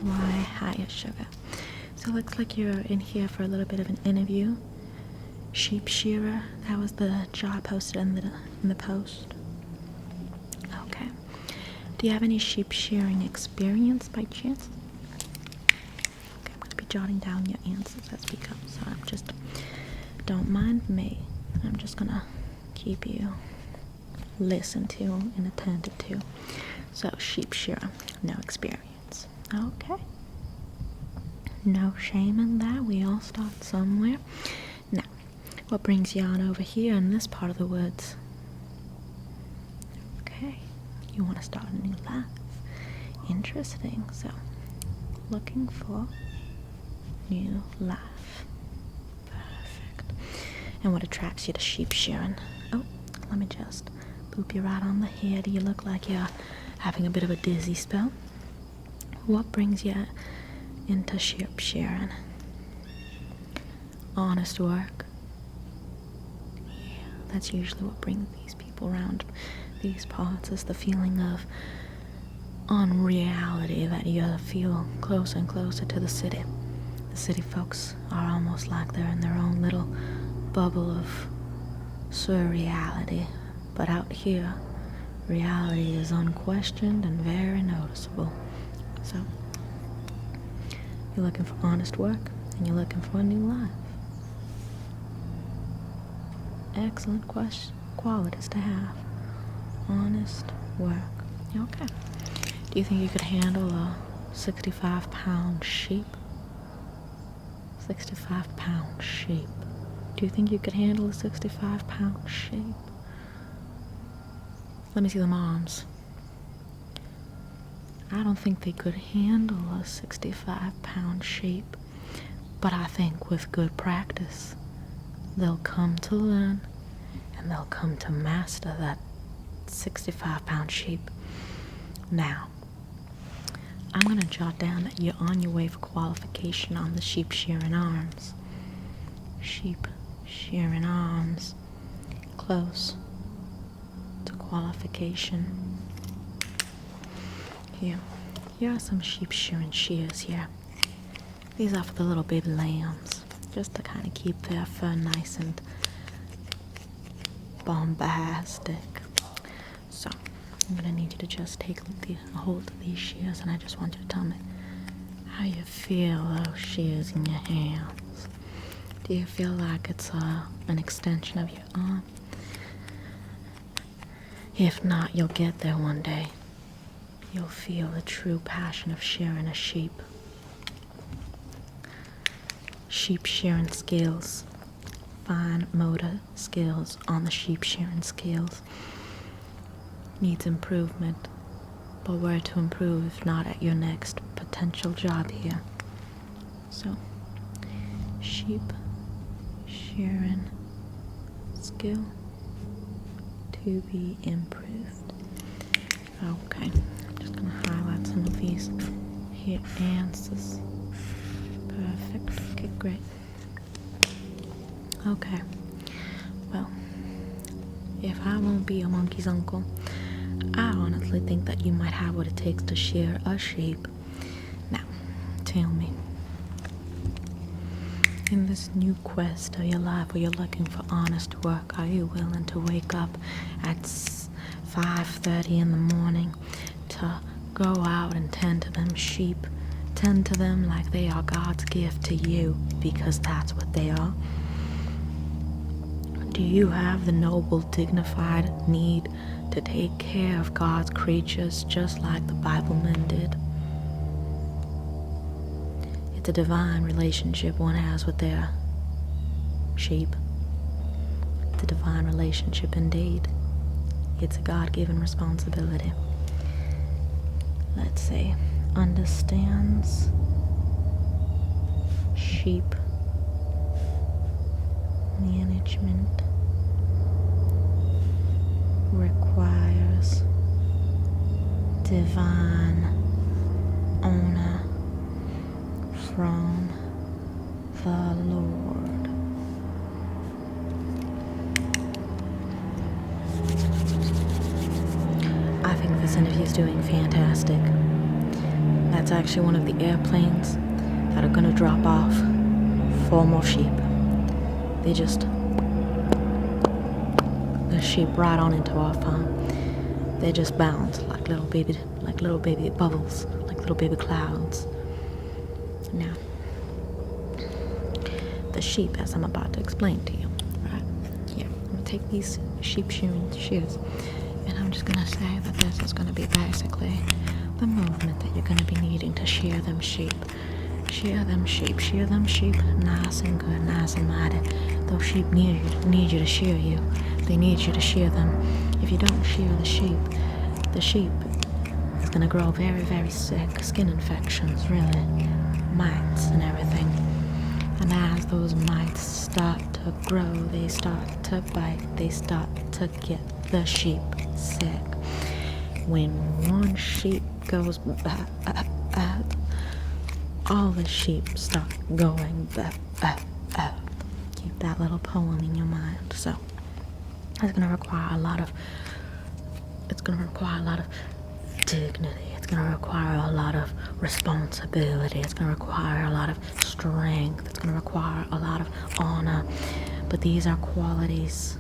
Why higher sugar? So it looks like you're in here for a little bit of an interview. Sheep shearer, that was the job posted in the post. Okay. Do you have any sheep shearing experience by chance? Okay, I'm going to be jotting down your answers as we go, so don't mind me. I'm just going to keep you listened to and attended to. So, sheep shearer, no experience. Okay. No shame in that. We all start somewhere. Now, what brings you on over here in this part of the woods? Okay. You want to start a new life. Interesting. So, looking for new life. Perfect. And what attracts you to sheep shearing? Oh, let me just boop you right on the head. You look like you're having a bit of a dizzy spell. What brings you into sheep shearing? Honest work. Yeah, that's usually what brings these people around these parts, is the feeling of unreality that you feel closer and closer to the city. The city folks are almost like they're in their own little bubble of surreality, but out here, reality is unquestioned and very noticeable. So, you're looking for honest work, and you're looking for a new life. Excellent qualities to have. Honest work. Okay. Do you think you could handle a 65-pound sheep? 65-pound sheep. Do you think you could handle a 65-pound sheep? Let me see them arms. I don't think they could handle a 65-pound sheep, but I think with good practice, they'll come to learn and they'll come to master that 65-pound sheep. Now, I'm going to jot down that you're on your way for qualification on the sheep shearing arms. Sheep shearing arms. Close to qualification. Here are some sheep shearing shears here. These are for the little baby lambs, just to kind of keep their fur nice and bombastic. So, I'm going to need you to just take a hold of these shears, and I just want you to tell me how you feel those shears in your hands. Do you feel like it's an extension of your arm? If not, you'll get there one day. You'll feel the true passion of shearing a sheep. Sheep shearing skills. Fine motor skills on the sheep shearing skills. Needs improvement. But where to improve if not at your next potential job here? So, sheep shearing skill to be improved. Okay. Just gonna highlight some of these here answers. Perfect. Okay, great. Okay. Well, if I won't be a monkey's uncle, I honestly think that you might have what it takes to shear a sheep. Now, tell me, in this new quest of your life where you're looking for honest work, are you willing to wake up at 5:30 in the morning to go out and tend to them sheep? Tend to them like they are God's gift to you, because that's what they are. Do you have the noble, dignified need to take care of God's creatures just like the Bible men did? It's a divine relationship one has with their sheep. It's a divine relationship indeed. It's a God-given responsibility. Let's say, understands sheep management requires divine owner from the Lord. I think this interview is doing fantastic. That's actually one of the airplanes that are gonna drop off 4 more sheep. The sheep right on into our farm. They just bounce like little baby bubbles, like little baby clouds. Now, the sheep, as I'm about to explain to you, right? Here, I'm gonna take these sheep shearing shears, and I'm just gonna say that this is gonna be basically the movement that you're gonna be needing to shear them sheep. Shear them sheep, nice and good, nice and mighty. Those sheep need you to shear you. They need you to shear them. If you don't shear the sheep is gonna grow very, very sick. Skin infections, really. Mites and everything. And as those mites start to grow, they start to bite, they start to get the sheep sick. When one sheep goes bad, all the sheep start going bad. Keep that little poem in your mind. So it's gonna require a lot of dignity. It's gonna require a lot of responsibility. It's gonna require a lot of strength. It's gonna require a lot of honor. But these are qualities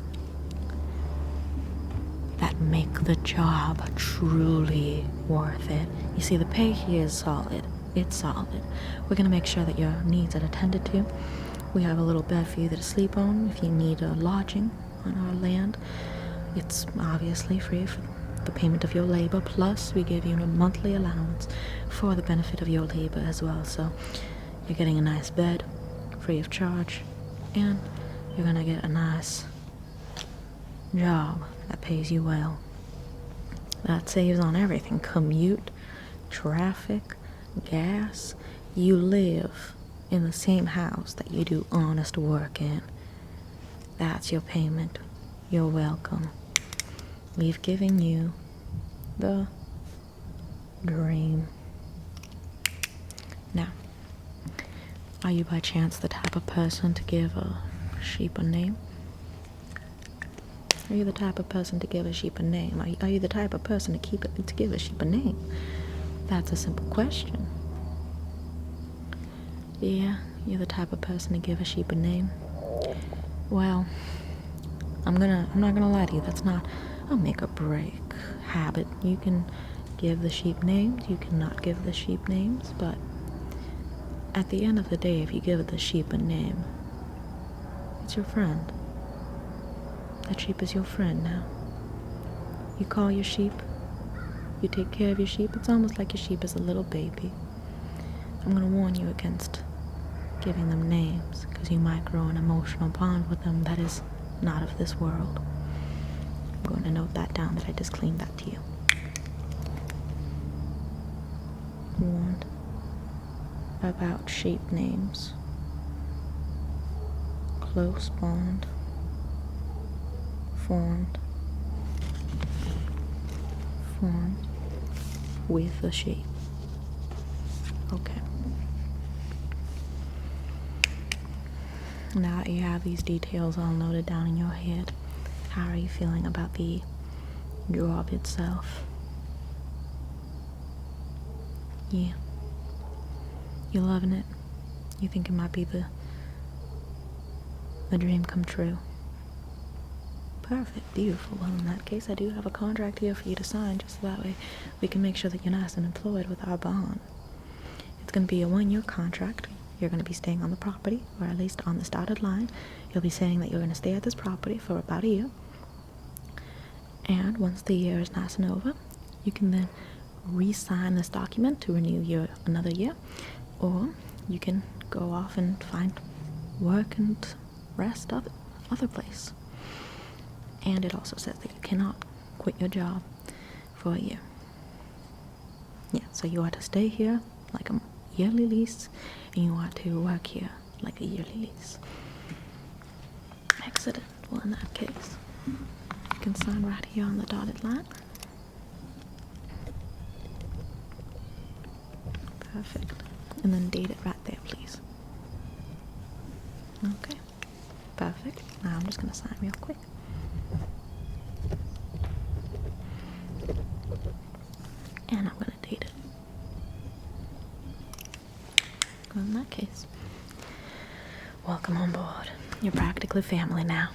that make the job truly worth it. You see, the pay here is solid. It's solid. We're gonna make sure that your needs are attended to. We have a little bed for you to sleep on. If you need a lodging on our land, it's obviously free for the payment of your labor, plus we give you a monthly allowance for the benefit of your labor as well. So you're getting a nice bed free of charge, and you're gonna get a nice job that pays you well. That saves on everything: commute, traffic, gas. You live in the same house that you do honest work in. That's your payment. You're welcome. We've given you the dream. Now, are you by chance the type of person to give a sheep a name? Are you the type of person to give a sheep a name? Are you the type of person to give a sheep a name? That's a simple question. Yeah, you're the type of person to give a sheep a name. Well, I'm not gonna lie to you, that's not a make or break habit. You can give the sheep names, you cannot give the sheep names, but at the end of the day, if you give the sheep a name, it's your friend. That sheep is your friend now. You call your sheep, you take care of your sheep. It's almost like your sheep is a little baby. I'm gonna warn you against giving them names, because you might grow an emotional bond with them that is not of this world. I'm going to note that down, that I disclaimed that to you. Warned about sheep names. Close bond formed with the sheep. Okay. Now that you have these details all noted down in your head, how are you feeling about the job itself? Yeah. You loving it? You think it might be the dream come true? Perfect, beautiful. Well, in that case, I do have a contract here for you to sign, just so that way we can make sure that you're nice and employed with our bond. It's going to be a 1-year contract. You're going to be staying on the property, or at least on this dotted line. You'll be saying that you're going to stay at this property for about a year. And once the year is nice and over, you can then re-sign this document to renew another year, or you can go off and find work and rest other place. And it also says that you cannot quit your job for a year. Yeah, so you are to stay here like a yearly lease, and you are to work here like a yearly lease. Excellent. Well, in that case, you can sign right here on the dotted line. Perfect. And then date it right there, please. Okay. Perfect. Now I'm just going to sign real quick. And I'm going to date it. Well, in that case, welcome on board. You're practically family now.